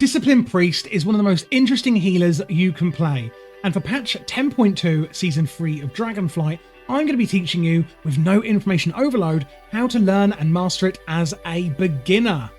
Discipline Priest is one of the most interesting healers you can play, and for patch 10.2 Season 3 of Dragonflight, I'm going to be teaching you, with no information overload, how to learn and master it as a beginner.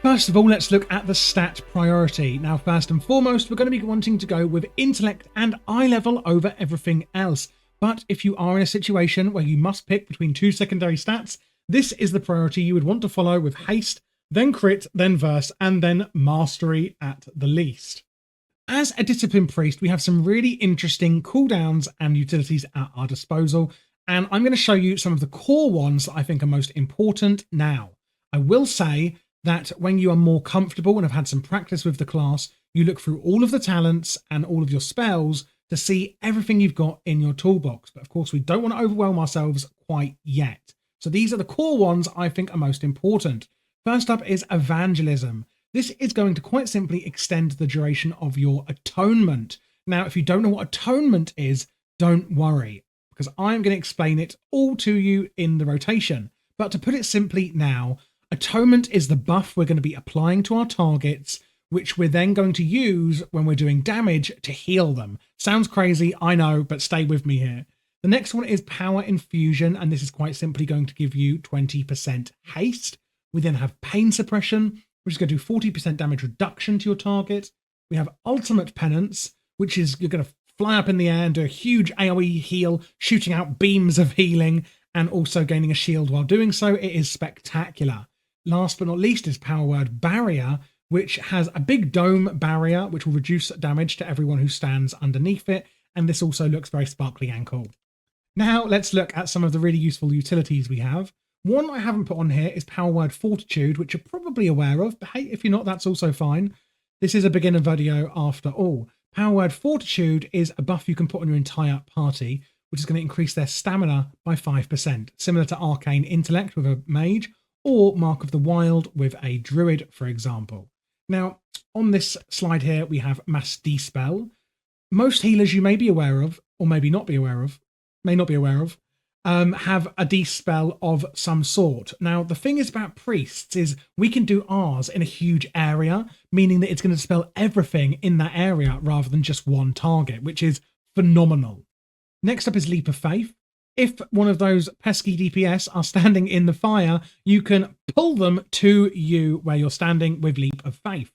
First of all, let's look at the stat priority. Now, first and foremost, we're going to be wanting to go with intellect and eye level over everything else. But if you are in a situation where you must pick between two secondary stats, this is the priority you would want to follow, with haste, then crit, then verse, and then mastery at the least. As a discipline priest, we have some really interesting cooldowns and utilities at our disposal, and I'm going to show you some of the core ones that I think are most important now. I will say that when you are more comfortable and have had some practice with the class, you look through all of the talents and all of your spells to see everything you've got in your toolbox. But of course, we don't want to overwhelm ourselves quite yet. So these are the core ones I think are most important. First up is evangelism. This is going to quite simply extend the duration of your atonement. Now, if you don't know what atonement is, don't worry, because I'm going to explain it all to you in the rotation. But to put it simply now, atonement is the buff we're going to be applying to our targets, which we're then going to use when we're doing damage to heal them. Sounds crazy, I know, but stay with me here. The next one is power infusion, and this is quite simply going to give you 20% haste. We then have pain suppression, which is going to do 40% damage reduction to your target. We have ultimate penance, which is you're going to fly up in the air and do a huge AoE heal, shooting out beams of healing and also gaining a shield while doing so. It is spectacular. Last but not least is power word barrier, which has a big dome barrier, which will reduce damage to everyone who stands underneath it. And this also looks very sparkly and cool. Now let's look at some of the really useful utilities we have. One I haven't put on here is power word fortitude, which you're probably aware of, but hey, if you're not, that's also fine. This is a beginner video after all. Power word fortitude is a buff you can put on your entire party, which is going to increase their stamina by 5%, similar to arcane intellect with a mage, or mark of the wild with a druid, for example. Now, on this slide here, we have mass dispel. Most healers you may be aware of, or maybe not be aware of, have a dispel of some sort. Now, the thing is about priests is we can do ours in a huge area, meaning that it's going to dispel everything in that area rather than just one target, which is phenomenal. Next up is leap of faith. If one of those pesky DPS are standing in the fire, you can pull them to you where you're standing with leap of faith.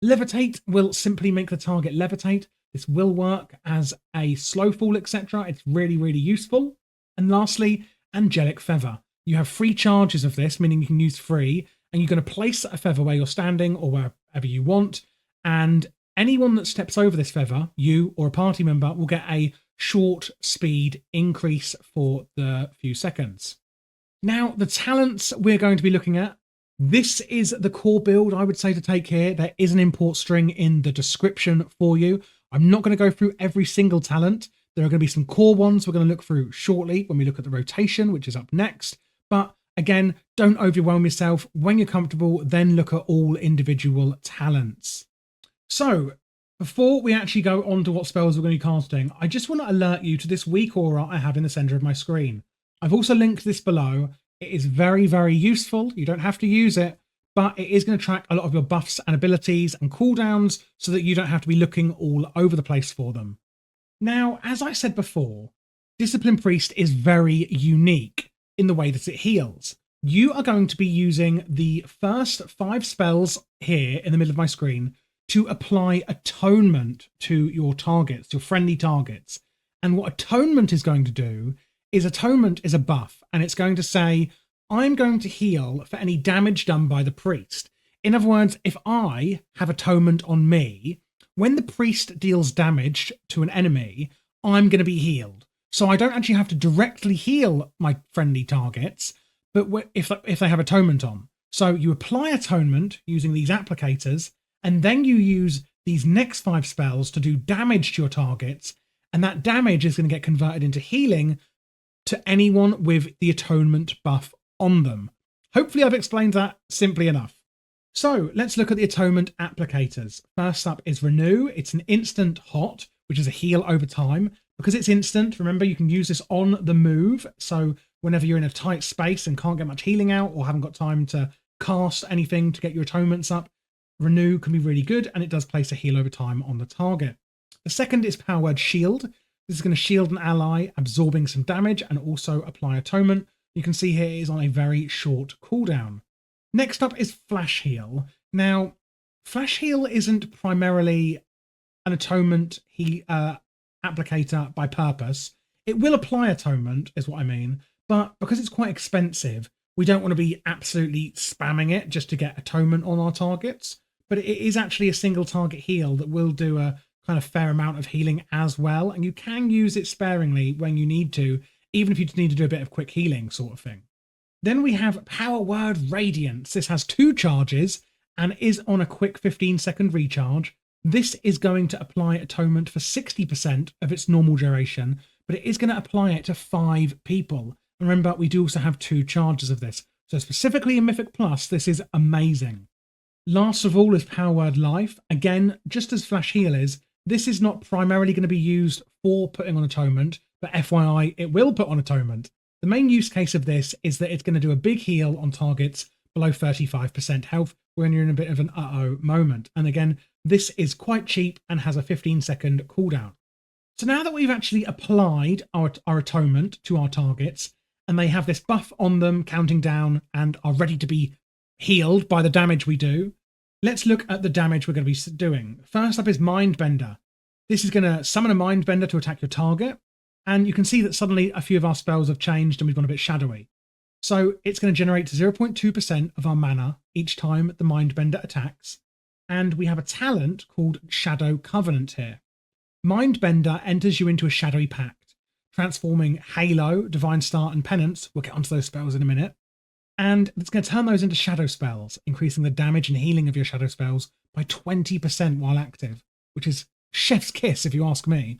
Levitate will simply make the target levitate. This will work as a slow fall, etc. It's really, really useful. And lastly, angelic feather. You have 3 charges of this, meaning you can use 3, and you're going to place a feather where you're standing or wherever you want. And anyone that steps over this feather, you or a party member, will get a short speed increase for the few seconds. Now, the talents we're going to be looking at, this is the core build I would say to take here. There is an import string in the description for you. I'm not going to go through every single talent. There are going to be some core ones we're going to look through shortly when we look at the rotation, which is up next. But again, don't overwhelm yourself. When you're comfortable, then look at all individual talents. So before we actually go on to what spells we're going to be casting, I just want to alert you to this weak aura I have in the center of my screen. I've also linked this below. It is very, very useful. You don't have to use it, but it is going to track a lot of your buffs and abilities and cooldowns so that you don't have to be looking all over the place for them. Now, as I said before, Discipline Priest is very unique in the way that it heals. You are going to be using the first 5 spells here in the middle of my screen to apply atonement to your targets, your friendly targets. And what atonement is going to do is atonement is a buff, and it's going to say, I'm going to heal for any damage done by the priest. In other words, if I have atonement on me, when the priest deals damage to an enemy, I'm going to be healed. So I don't actually have to directly heal my friendly targets, but if they have atonement on. So you apply atonement using these applicators, and then you use these next 5 spells to do damage to your targets, and that damage is going to get converted into healing to anyone with the atonement buff on them. Hopefully I've explained that simply enough. So let's look at the atonement applicators. First up is Renew. It's an instant hot, which is a heal over time. Because it's instant, remember you can use this on the move. So whenever you're in a tight space and can't get much healing out or haven't got time to cast anything to get your atonements up, Renew can be really good, and it does place a heal over time on the target. The second is Power Word Shield. This is going to shield an ally, absorbing some damage, and also apply atonement. You can see here it is on a very short cooldown. Next up is Flash Heal. Now, Flash Heal isn't primarily an atonement applicator by purpose. It will apply atonement, is what I mean, but because it's quite expensive, we don't want to be absolutely spamming it just to get atonement on our targets. But it is actually a single target heal that will do a kind of fair amount of healing as well, and you can use it sparingly when you need to, even if you just need to do a bit of quick healing sort of thing. Then we have Power Word Radiance. This has 2 charges and is on a quick 15-second recharge. This is going to apply atonement for 60% of its normal duration, but it is going to apply it to 5 people. And remember, we do also have 2 charges of this. So specifically in Mythic Plus, this is amazing. Last of all is Power Word Life. Again, just as Flash Heal is, this is not primarily going to be used for putting on atonement, but FYI, it will put on atonement. The main use case of this is that it's going to do a big heal on targets below 35% health when you're in a bit of an uh-oh moment. And again, this is quite cheap and has a 15-second cooldown. So now that we've actually applied our atonement to our targets, and they have this buff on them counting down and are ready to be healed by the damage we do, let's look at the damage we're going to be doing. First up is Mindbender. This is going to summon a Mindbender to attack your target. And you can see that suddenly a few of our spells have changed and we've gone a bit shadowy. So it's going to generate 0.2% of our mana each time the Mindbender attacks. And we have a talent called Shadow Covenant here. Mindbender enters you into a shadowy pact, transforming Halo, Divine Star, and Penance. We'll get onto those spells in a minute. And it's going to turn those into shadow spells, increasing the damage and healing of your shadow spells by 20% while active, which is chef's kiss if you ask me.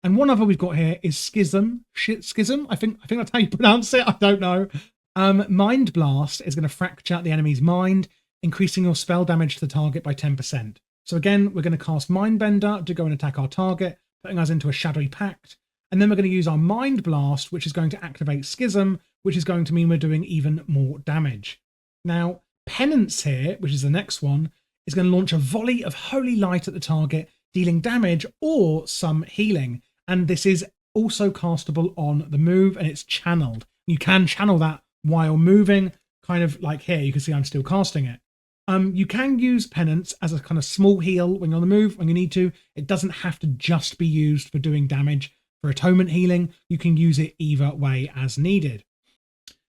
And one other we've got here is Schism. Schism, I think that's how you pronounce it. I don't know. Mind Blast is going to fracture the enemy's mind, increasing your spell damage to the target by 10%. So again, we're going to cast Mindbender to go and attack our target, putting us into a shadowy pact. And then we're going to use our Mind Blast, which is going to activate Schism, which is going to mean we're doing even more damage. Now, Penance here, which is the next one, is going to launch a volley of holy light at the target, dealing damage or some healing. And this is also castable on the move, and it's channeled. You can channel that while moving, kind of like here. You can see I'm still casting it. You can use Penance as a kind of small heal when you're on the move, when you need to. It doesn't have to just be used for doing damage. For atonement healing, you can use it either way as needed.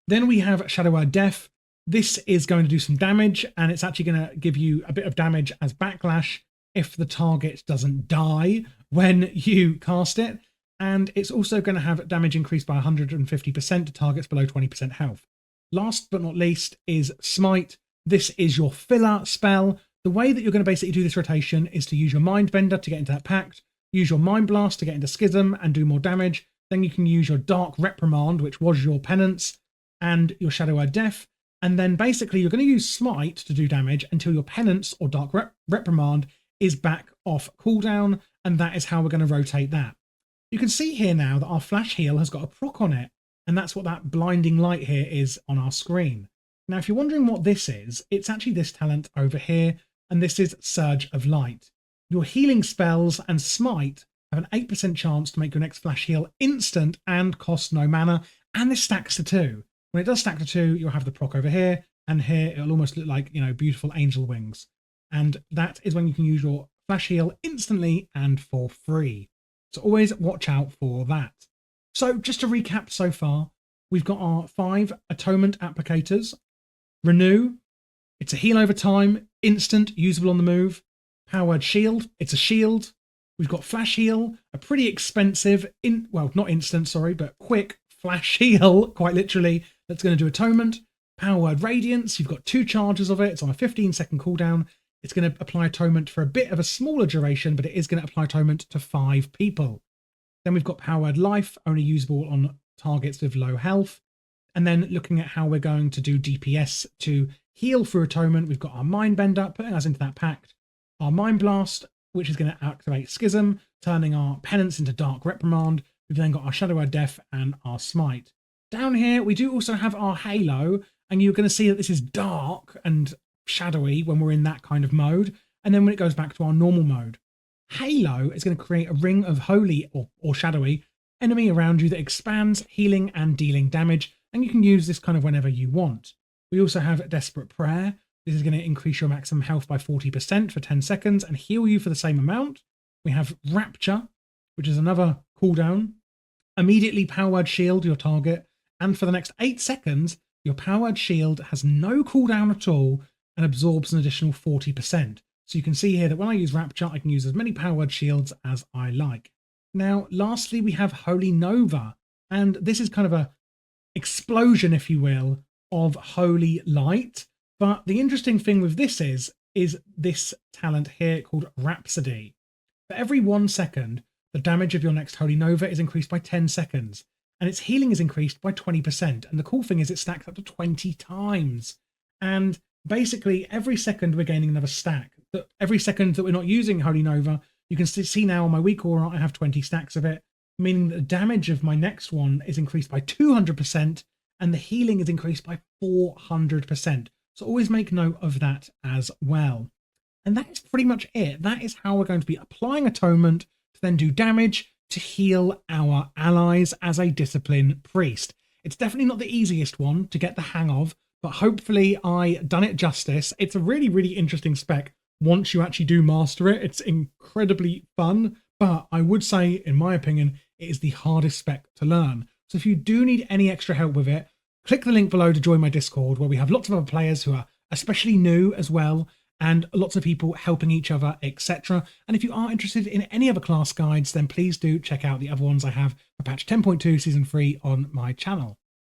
Then we have Shadow Word Death. This is going to do some damage, and it's actually going to give you a bit of damage as backlash if the target doesn't die when you cast it. And it's also going to have damage increased by 150% to targets below 20% health. Last but not least is Smite. This is your filler spell. The way that you're going to basically do this rotation is to use your Mindbender to get into that pact, use your Mind Blast to get into Schism and do more damage. Then you can use your Dark Reprimand, which was your Penance, and your Shadow Word Death. And then basically you're going to use Smite to do damage until your Penance or Dark Reprimand is back off cooldown, and that is how we're going to rotate that. You can see here now that our Flash Heal has got a proc on it, and that's what that blinding light here is on our screen. Now, if you're wondering what this is, it's actually this talent over here, and this is Surge of Light. Your healing spells and Smite have an 8% chance to make your next Flash Heal instant and cost no mana, and this stacks to 2. When it does stack to 2, you'll have the proc over here, and here it'll almost look like, beautiful angel wings. And that is when you can use your Flash Heal instantly and for free. So always watch out for that. So just to recap so far, we've got our 5 atonement applicators. Renew, it's a heal over time, instant, usable on the move. Power Word Shield, it's a shield. We've got Flash Heal, a pretty expensive, not instant, sorry, but quick Flash Heal, quite literally, that's going to do atonement. Power Word Radiance, you've got 2 charges of it. It's on a 15-second cooldown. It's going to apply atonement for a bit of a smaller duration, but it is going to apply atonement to 5 people. Then we've got Power Word Life, only usable on targets with low health. And then looking at how we're going to do DPS to heal through atonement, we've got our Mindbender, putting us into that pact. Our Mind Blast, which is going to activate Schism, turning our Penance into Dark Reprimand. We've then got our Shadow Word Death and our Smite. Down here, we do also have our Halo, and you're going to see that this is dark and shadowy when we're in that kind of mode, and then when it goes back to our normal mode. Halo is going to create a ring of holy or shadowy enemy around you that expands, healing and dealing damage, and you can use this kind of whenever you want. We also have Desperate Prayer. This is going to increase your maximum health by 40% for 10 seconds and heal you for the same amount. We have Rapture, which is another cooldown. Immediately Power Word Shield your target, and for the next 8 seconds, your Power Word Shield has no cooldown at all and absorbs an additional 40%. So you can see here that when I use Rapture, I can use as many Power Word Shields as I like. Now, lastly, we have Holy Nova, and this is kind of a explosion, if you will, of Holy Light. But the interesting thing with this is this talent here called Rhapsody. For every 1 second, the damage of your next Holy Nova is increased by 10 seconds, and its healing is increased by 20%. And the cool thing is it stacks up to 20 times. And basically, every second we're gaining another stack. Every second that we're not using Holy Nova, you can see now on my weak aura, I have 20 stacks of it, meaning that the damage of my next one is increased by 200%, and the healing is increased by 400%. So always make note of that as well. And that is pretty much it. That is how we're going to be applying Atonement to then do damage to heal our allies as a Discipline Priest. It's definitely not the easiest one to get the hang of, but hopefully I done it justice. It's a really, really interesting spec. Once you actually do master it, it's incredibly fun, but I would say, in my opinion, it is the hardest spec to learn. So if you do need any extra help with it, click the link below to join my Discord, where we have lots of other players who are especially new as well, and lots of people helping each other, etc. And if you are interested in any other class guides, then please do check out the other ones I have for patch 10.2 season 3 on my channel.